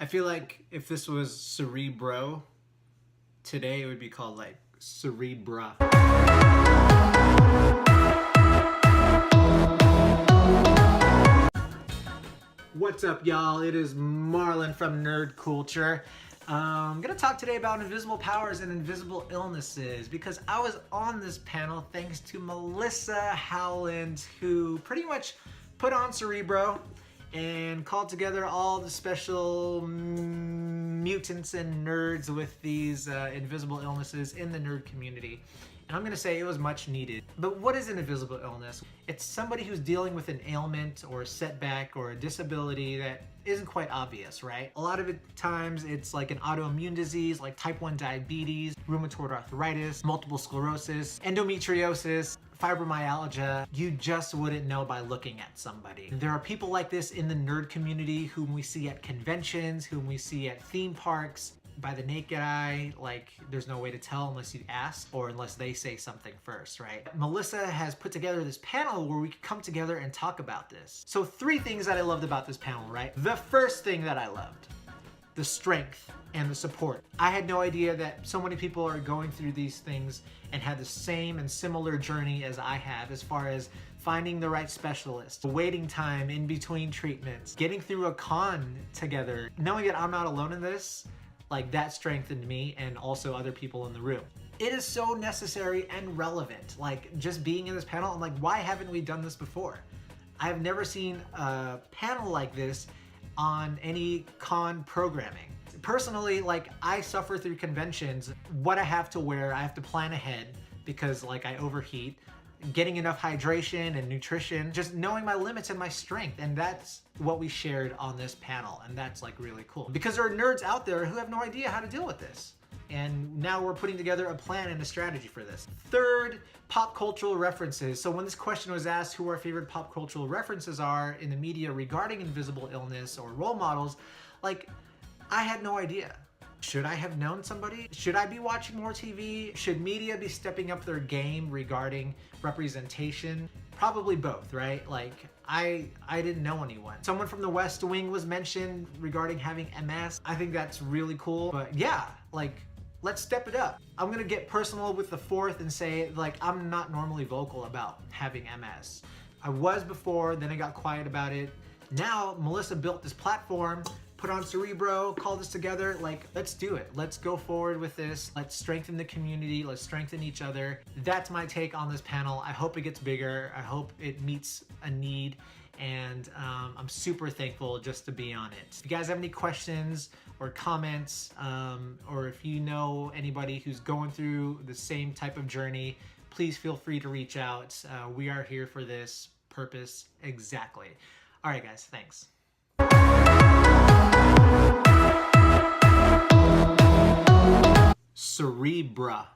I feel like if this was Cerebro, today it would be called like Cerebra. What's up, y'all? It is Marlon from Nerd Culture. I'm gonna talk today about invisible powers and invisible illnesses because I was on this panel thanks to Melissa Howland, who pretty much put on Cerebro and called together all the special mutants and nerds with these invisible illnesses in the nerd community. And I'm gonna say it was much needed. But what is an invisible illness? It's somebody who's dealing with an ailment or a setback or a disability that isn't quite obvious, right? A lot of times it's like an autoimmune disease like type 1 diabetes, rheumatoid arthritis, multiple sclerosis, endometriosis, fibromyalgia. You just wouldn't know by looking at somebody. There are people like this in the nerd community whom we see at conventions, whom we see at theme parks. By the naked eye, like there's no way to tell unless you ask or unless they say something first, right? Melissa has put together this panel where we could come together and talk about this. So 3 things that I loved about this panel, right? The first thing that I loved, the strength and the support. I had no idea that so many people are going through these things and had the same and similar journey as I have as far as finding the right specialist, waiting time in between treatments, getting through a con together, knowing that I'm not alone in this. Like that strengthened me and also other people in the room. It is so necessary and relevant. Like just being in this panel, I'm like, why haven't we done this before? I've never seen a panel like this on any con programming. Personally, like I suffer through conventions. What I have to wear, I have to plan ahead because like I overheat. Getting enough hydration and nutrition, just knowing my limits and my strength. And that's what we shared on this panel. And that's like really cool because there are nerds out there who have no idea how to deal with this. And now we're putting together a plan and a strategy for this. Third, pop cultural references. So when this question was asked who our favorite pop cultural references are in the media regarding invisible illness or role models, like I had no idea. Should I have known somebody? Should I be watching more TV? Should media be stepping up their game regarding representation? Probably both, right? Like, I didn't know anyone. Someone from the West Wing was mentioned regarding having MS. I think that's really cool. But yeah, like, let's step it up. I'm gonna get personal with the 4th and say, like, I'm not normally vocal about having MS. I was before, then I got quiet about it. Now, Melissa built this platform, put on Cerebro, called us together, like, let's do it. Let's go forward with this. Let's strengthen the community. Let's strengthen each other. That's my take on this panel. I hope it gets bigger. I hope it meets a need. And I'm super thankful just to be on it. If you guys have any questions or comments, or if you know anybody who's going through the same type of journey, please feel free to reach out. We are here for this purpose exactly. All right, guys, thanks. Cerebra.